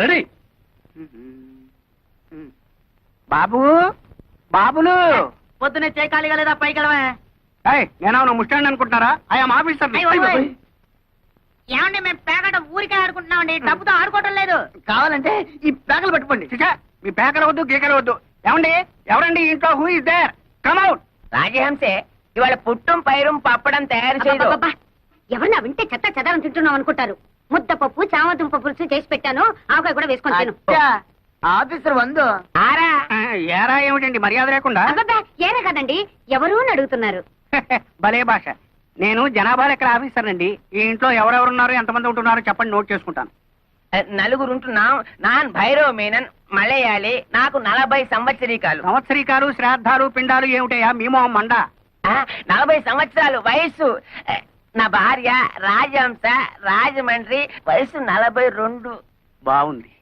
Ready. బాబు బాబులు పొద్దునే చేకాలిగా లేదా పైకెళ్ళవా? నేనేమన్నా ముస్టాండ్ అనుకుంటున్నారా? I'm officer. ఏమండి మేము పేకట ఊరికే ఆడుకుంటున్నామండి, డబ్బుతో ఆడుకోవటం లేదు. కావాలంటే ఈ పేకలు పట్టుకోండి. మీ పేకలు వద్దు, గీకలు వద్దు. ఏమండి ఎవరండి ఇంట్లో? Who is there? Come out. రాజహంసే ఇవాళ పుట్టం పైరం పప్పడం తయారు చేయదు. ఎవరన్నా వింటే చెత్త చెదారం తింటున్నాం అనుకుంటారు. ముద్దపప్పు చామదుంప పులుసు చేసి పెట్టాను, ఆవకాయ కూడా వేసుకొని తిను. ఆఫీసర్ వందు ఆరా ఏరా ఏమిటండి మర్యాద లేకుండా? ఏరే కదండి, ఎవరు అని అడుగుతున్నారు. భలే భాష. నేను జనాభా లెక్కల ఆఫీసర్ అండి. ఈ ఇంట్లో ఎవరెవరున్నారు, ఎంతమంది ఉంటున్నారో చెప్పండి, నోట్ చేసుకుంటాను. నలుగురుంటున్నాం. నాన్ భైరవ మేనన్, మలయాళి, నాకు 40 సంవత్సరీకాలు. సంవత్సరీకాలు, శ్రాద్ధాలు, పిండాలు ఏమిటయా మీ మొహం మండ? 40 సంవత్సరాలు వయస్సు. నా భార్య రాజహంస, రాజమండ్రి, వయసు 42. బాగుంది.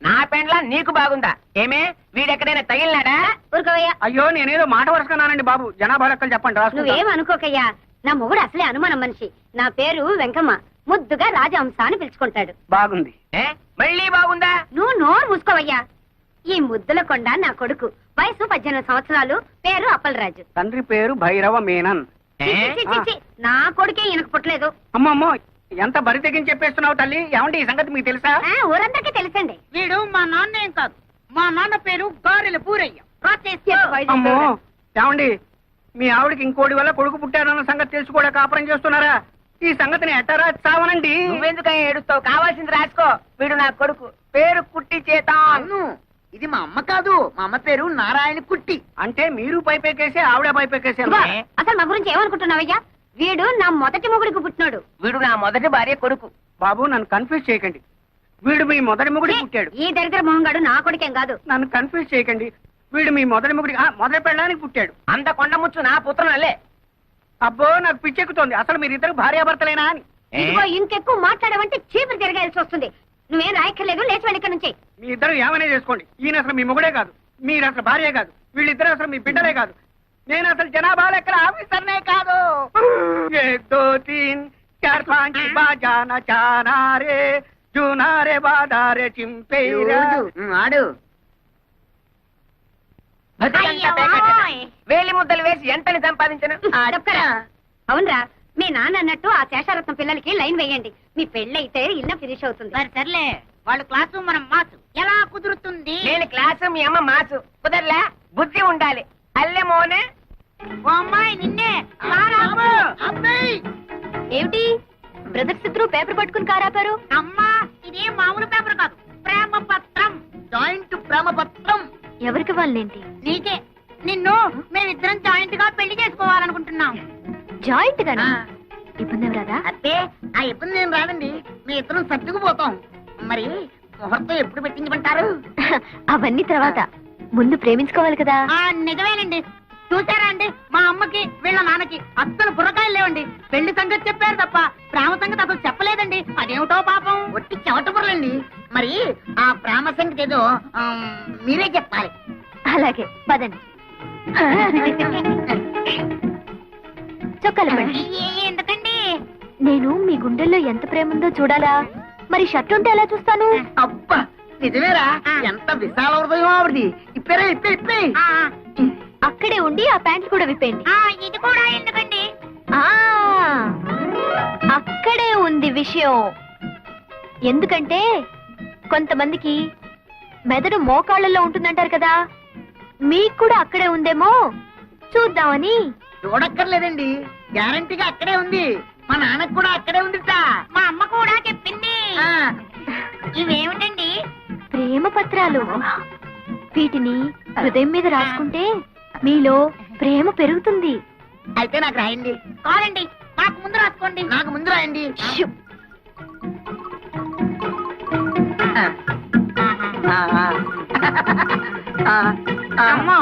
నా పెండ్ల నీకు బాగుందా? ఏమే వీడెక్కడైనా తగిలినాడా? ఊరుకోవయ్యా. అయ్యో నేనేదో మాట వరుసకున్నానండి బాబు. జనాభా లెక్కలు చెప్పండి, రాసుకుంటా. నువ్వేం అనుకోకయ్యా, నా మొగుడు అసలే అనుమానం మనిషి. నా పేరు వెంకమ్మ, ముద్దుగా రాజహంస అని పిలుచుకుంటాడు. బాగుంది. మళ్ళీ బాగుందా? నువ్వు నోరు మూసుకోవయ్యా. ఈ ముద్దుల కొండ నా కొడుకు, వయసు 18 సంవత్సరాలు, పేరు అప్పలరాజు. తండ్రి పేరు భైరవ మేనన్. చి, చి, చి, చి, నా కొడుకే ఈయనకు పుట్టలేదు. అమ్మమ్మో ఎంత బరి తెగించి చెప్పేస్తున్నావు తల్లి. ఏమంటే ఈ సంగతి మీకు తెలుసా? ఊరందరికీ తెలుసండి. వీడు మా నాన్న ఏం కాదు, మా నాన్న పేరు గారెల పూరయ్య. అమ్మో ఏమండి, మీ ఆవిడకి ఇంకోటి వల్ల కొడుకు పుట్టారన్న సంగతి తెలుసు కూడా కాపురం చేస్తున్నారా? ఈ సంగతిని ఎట్టారా చావనండి. నువ్వెందుకని ఏడుస్తావు? కావాల్సింది రాసుకో. వీడు నా కొడుకు, పేరు కుట్టి చేత. ఇది మా అమ్మ కాదు, మా అమ్మ పేరు నారాయణ కుట్టి. అంటే మీరు పైపెక్కేసి ఆవిడ పైపెక్కేసి. అసలు మా గురించి ఏమనుకుంటున్నావయ్యా? వీడు నా మొదటి మొగుడికి పుట్టినాడు. వీడు నా మొదటి భార్య కొడుకు. బాబు నన్ను కన్ఫ్యూజ్ చేయకండి. వీడు మీ మొదటి మొగుడికి పుట్టాడు. ఈ దరిద్ర మొహంగాడు నా కొడుకేం కాదు. నన్ను కన్ఫ్యూజ్ చేయకండి. వీడు మీ మొదటి మొగుడికి మొదటి పెళ్ళడానికి పుట్టాడు. అంత కొండముచ్చు నా పుత్రనల్లే. అబ్బో నాకు పిచ్చెక్కుతోంది. అసలు మీరిద్దరు భార్యాభర్తలేనా అని. ఇదిగో ఇంకెక్కువ మాట్లాడమంటే చీపురు తిరగాల్సి వస్తుంది. నువ్వేం రాయక్కర్లేదు, లేచి వెళ్ళి ఇక్కడ నుంచి. మీ ఇద్దరు ఏమైనా చేసుకోండి. ఈయన అసలు మీ మొగుడే కాదు, మీరు అసలు భార్య కాదు, వీళ్ళిద్దరు అసలు మీ బిడ్డలే కాదు. నేను అసలు జనాభా లెక్కల ఆఫీసర్నే కాదు. 1 2 3 4 5 బాజానా చానారే జూనారే బాదారే చింపేరా. ఆడు వేలి ముద్దలు వేసి ఎంతని సంపాదించను. అవునరా, మీ నాన్న అన్నట్టు ఆ శేషారత్నం పిల్లలకి లైన్ వేయండి. మీ పెళ్ళైతే ఇల్లు ఫినిష్ అవుతుంది. సర్లే, వాళ్ళు క్లాసు మనం మాసు. ఎలా కుదురుతుంది? నేను క్లాసు, మీ అమ్మ మాసు. కుదరలే, బుద్ధి ఉండాలి. అల్లె మోనే. ఓ అమ్మాయి నిన్నే. ఏమిటి బ్రదర్స్ ఇద్దరు పేపర్ పట్టుకుని కారాపారు? అమ్మా, ఇది మామూలు పేపర్ కాదు, ప్రేమ పత్రం. జాయింట్ ప్రేమ పత్రం. ఎవరికి వాళ్ళేంటి? నీకే. నిన్ను మేమిద్దరం జాయింట్ గా పెళ్లి చేసుకోవాలనుకుంటున్నాం. జాయింట్ గానా? ఇబ్బంది ఏం రాదా? అత్తే, ఆ ఇబ్బంది ఏం రాదండి. మీ ఇద్దరం సర్దుకుపోతాం. మరి ముహూర్తం ఎప్పుడు పెట్టించమంటారు? అవన్నీ తర్వాత, ముందు ప్రేమించుకోవాలి కదా. నిజమేనండి. చూసారా అండి, మా అమ్మకి వీళ్ళ నాన్నకి అస్సలు బుర్రకాయలు లేవండి. పెళ్లి సంగతి చెప్పారు తప్ప ప్రేమ సంగతి అసలు చెప్పలేదండి. అదేమిటో పాపం, ఒట్టి చెమట బుర్రలండి. మరి ఆ ప్రేమ సంగతి ఏదో మీరే చెప్పాలి. అలాగే పదండి. చొక్కాలు పడండి. ఎందుకండి? నేను మీ గుండెల్లో ఎంత ప్రేమ ఉందో చూడాలా? మరి షర్ట్ ఉంటే ఎలా చూస్తాను? అబ్బా నిజమేరా, ఎంత విశాల హృదయం ఆవిడది. ఇప్పేరా ఇప్పే ఇప్పే. అక్కడే ఉండి ఆ ప్యాంట్లు కూడా విప్పేయండి. ఇది కూడా ఎందుకండి? అక్కడే ఉంది విషయం. ఎందుకంటే కొంతమందికి మెదడు మోకాళ్ళల్లో ఉంటుందంటారు కదా, మీకు కూడా అక్కడే ఉందేమో చూద్దామని. చూడక్కర్లేదండి, గ్యారంటీగా అక్కడే ఉంది. మా నాన్నకు కూడా అక్కడే ఉందిట. మా అమ్మ కూడా చెప్పింది. ఇవేమిటండి? ప్రేమ పత్రాలు. వీటిని హృదయం మీద రాసుకుంటే మీలో ప్రేమ పెరుగుతుంది. అయితే నాకు రాయండి. కాదండి, నాకు ముందు రాసుకోండి. నాకు ముందు రాయండి. అమ్మా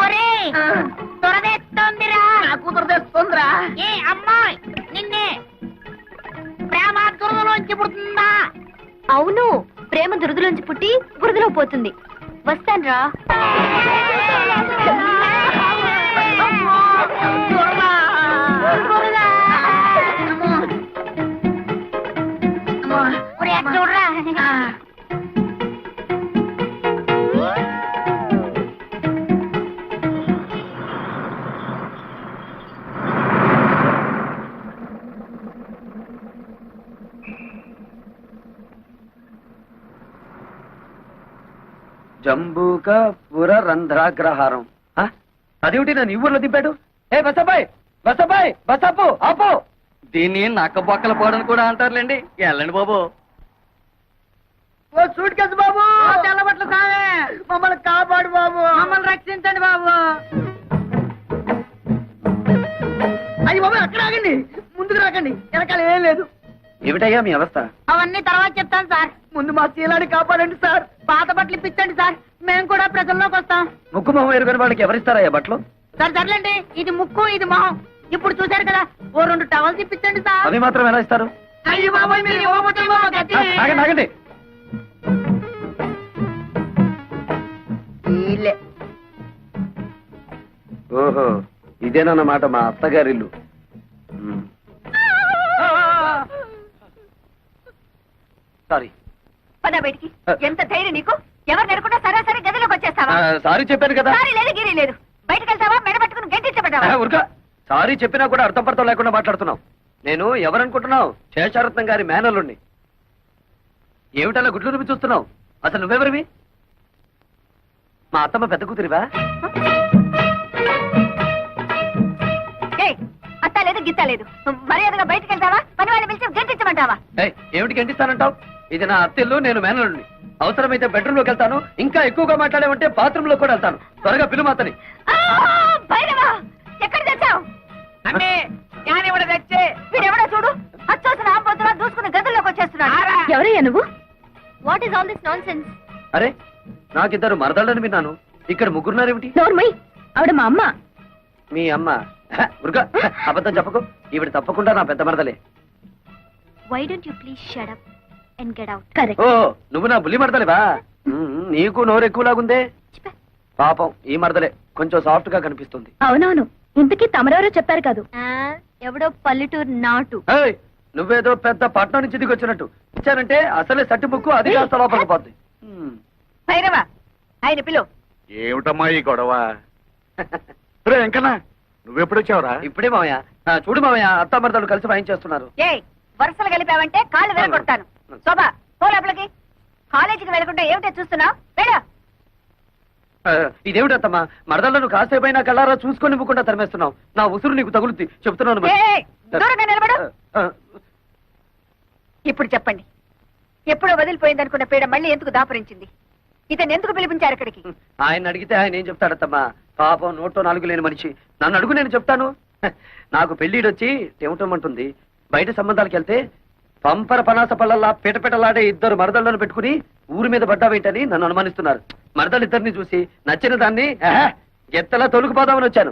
ఒరే దురదేస్తోందిరా. నాకు దురదేస్తోందిరా. ఏ అమ్మాయి, నిన్నే ప్రేమ దురదలోంచి పుడుతుందా? అవును, ప్రేమ దురదలోంచి పుట్టి బురదలో పోతుంది. వస్తాన్రా. జంబూక పుర రంధ్రాగ్రహారం. ఆ? అదేమిటి నన్ను ఈ ఊర్లో దింపాడు? ఏ బసబాయ్ బసబాయ్ బసపు ఆపు. దీన్ని నక్క బొక్కల పోవడం కూడా అంటారులేండి. వెళ్ళండి బాబు. ఓ సూట్ కేసు బాబు, తెల్లబట్లు సామే మమ్మల్ని కాపాడు బాబు. మమ్మల్ని రక్షించండి బాబు. అయ్యి బాబు అక్కడ ఆగండి, ముందుకు రాకండి, వెనకాల ఏం లేదు. ఏమిటయ్యా మీ అవస్థ? అవన్నీ తర్వాత చెప్తాను సార్. ముందు మా శీలాన్ని కాపాడండి సార్. పాత బట్టలు ఇప్పించండి సార్, మేము కూడా ప్రజల్లోకి వస్తాం. ముక్కు మొహం ఎరుగని వాళ్ళకి ఎవరిస్తారయ్యా బట్టలు? సార్ సర్లేండి, ఇది ముక్కు ఇది మొహం. ఇప్పుడు చూశారు కదా, ఓ 2 టవల్స్ ఇప్పించండి సార్. అవి మాత్రం ఎలా ఇస్తారు? అయ్యి బాబాయ్ మీరు ఇవ్వకపోతే బాబు గతి. ఆగండి ఆగండి. వీళ్ళే. ఓహో, ఇదేనన్నమాట మా అత్తగారిల్లు. సారీ. పద బయటికి. ఎంత ధైర్యం నీకు? ఎవరు నెరకుండా సరాసరి గదిలోకి వచ్చేస్తావా? సారీ చెప్పాను కదా. సారీ లేదు గిరి లేదు. బయటకు వెళ్తావా, మెడ పట్టుకుని గెంటించబడ్డావా? ఉరక. సారీ చెప్పినా కూడా అర్థం పర్థం లేకుండా మాట్లాడుతున్నావు. నేను ఎవరనుకుంటున్నావు? శేషారత్నం గారి మేనల్లుండి. ఏమిటలా గుడ్లు నువ్వు చూస్తున్నావు? అసలు నువ్వెవరివి? మా అత్తమ్మ పెద్ద కూతురివా? ఏయ్, అత్త లేదు గిత్త లేదు. మర్యాదగా బయటకు వెళ్తావా, పని వాళ్ళని పిలిచి గెంటించమంటావా? ఏయ్, ఏమిటి గంటిస్తానంటావు? ఇది నా అత్తిల్లు, నేను మేనల్లుండి. అవసరమైతే బెడ్రూమ్ లోకి వెళ్తాను. ఇంకా ఎక్కువగా మాట్లాడేమంటే బాత్రూమ్ లో కూడా వెళ్తాను. త్వరగా పిలు మాతని. ఆ, భైరవా, ఎక్కడ తెచ్చావు? అమ్మే జ్ఞానివడ తెచ్చే. వీడెవడో చూడు, అచ్చోసిన ఆంబోతులా దూసుకుని గదుల్లోకి వచ్చేస్తున్నాడు. ఎవరయ్యా నువ్వు? What is all this non sense? అరే, నాకిద్దరు మరదళ్ళని విన్నాను. ఇక్కడ ముగ్గురున్నారేమిటి? నోర్మయ్, ఆవిడ మా అమ్మ. మీ అమ్మ? ఉరుక, అబద్ధం చెప్పకు. ఈవిడ తప్పకుండా నా పెద్ద మరదలే. Why don't you please shut up and get out? Correct. ఓ, నువ్వు నా బుల్లి మరదలేవా? నీకు నోరు ఎక్కువలాగుందే. పాపం ఈ మరదలే కొంచెం సాఫ్ట్ గా కనిపిస్తుంది. అవునవును, ఇంతకీ తమరెవరో చెప్పారు కాదు. ఎవడో పల్లెటూరు నాటు. ఏయ్, నువ్వేదో పెద్ద పట్నం నుంచి దిగొచ్చినట్టు ఇచ్చానంటే అసలే సట్టి ముక్కు అది కాస్త లోపలికి పోద్ది. భైరవా, ఆయన పిలు. ఏమిటమ్మా ఈ గొడవ? రే వెంకన్నా, నువ్వెప్పుడొచ్చావురా? ఇప్పుడే మావయ్య. చూడు మావయ్య, అత్త మరదలు కలిసి వాయించేస్తున్నారు. ఏయ్, వరుసలు కలిపావంటే కాళ్ళు వెరగొడతాను. శోభా, పో లోపలికి. కాలేజీకి వెళ్ళకుండా ఏమిటో చూస్తున్నావు? వెళ్ళు. ఇదేమిటత్తమ్మా, మరదలను కాసేపైనా కళ్ళారా చూసుకొని ఇవ్వకుండా తరిమేస్తున్నావు. నా ఉసురు నీకు తగులుద్ది, చెప్తున్నాను మరి. ఏయ్, దూరంగా నిలబడు. ఇప్పుడు చెప్పండి, ఎప్పుడో వదిలిపోయిందనుకున్న పీడ మళ్ళీ ఎందుకు దాపురించింది? ఇతను ఎందుకు పిలిపించారు ఇక్కడికి? ఆయన అడిగితే ఆయన ఏం చెప్తాడత్తమ్మా? పాపం నోట్లో నాలుగు లేని మనిషి. నన్ను అడుగు, నేను చెప్తాను. నాకు పెళ్లిడొచ్చి టెమటమంటుంది. బయట సంబంధాలకు వెళ్తే పంపర పనాస పళ్ళల్లా పిటపిటలాడే ఇద్దరు మరదళ్లను పెట్టుకుని ఊరి మీద పడ్డావేంటని నన్ను అనుమానిస్తున్నారు. మరదలిద్దరిని చూసి నచ్చిన దాన్ని ఎత్తలా తొలుకుపోదామని వచ్చాను.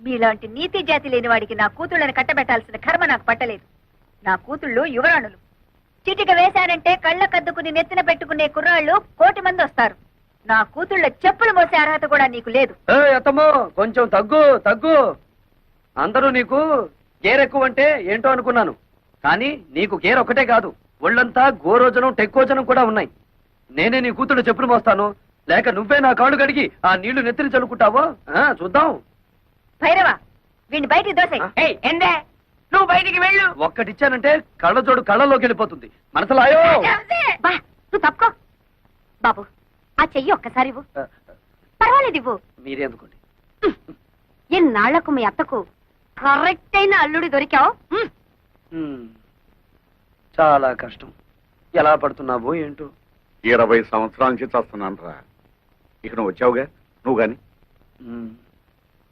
మీలాంటి నీతి జాతి లేని వాడికి నా కూతుళ్ళని కట్టబెట్టాల్సిన కర్మ నాకు పట్టలేదు. నా కూతుళ్ళు యువరాణులు. చిటిక వేశారంటే కళ్ళ కద్దుకుని నెత్తిన పెట్టుకునే కుర్రాళ్ళు 1,000,000 మంది వస్తారు. నా కూతుళ్ళ చెప్పులు మోసే అర్హత కూడా నీకు లేదు. అత్తమ్మో, కొంచెం తగ్గు తగ్గు. అందరూ నీకు గేరెక్కువ అంటే ఏంటో అనుకున్నాను. కానీ నీకు గేర్ ఒక్కటే కాదు, ఒళ్ళంతా గోరోజనం టెక్కోజనం కూడా ఉన్నాయి. నేనే నీ కూతుళ్ళు చెప్పులు మోస్తాను, లేక నువ్వే నా కాళ్ళు కడిగి ఆ నీళ్లు నెత్తిని చల్లుకుంటావో చూద్దాం. భైరవా, వీడిని బయటికి దోసే. ఏయ్, ఎందే నువ్వు బయటికి వెళ్ళు. ఒక్కటిచ్చానంటే కళ్ళజోడు కళ్ళలోకి వెళ్ళిపోతుంది. మనసులాయో. బా, నువ్వు తప్పుకో. బాబు, ఆ చెయ్యి ఒక్కసారి ఇవ్వు. పర్వాలేదు, ఇవ్వు. మీరే అందుకోండి. ఎన్నాళ్లకు మీ అత్తకు కరెక్ట్ అయిన అల్లుడి దొరికావు. చాలా కష్టం. ఎలా పడుతున్నావో ఏంటో. 20 సంవత్సరాల నుంచి చస్తున్నాను రా. ఇక నువ్వు వచ్చావుగా, నువ్వు గాని.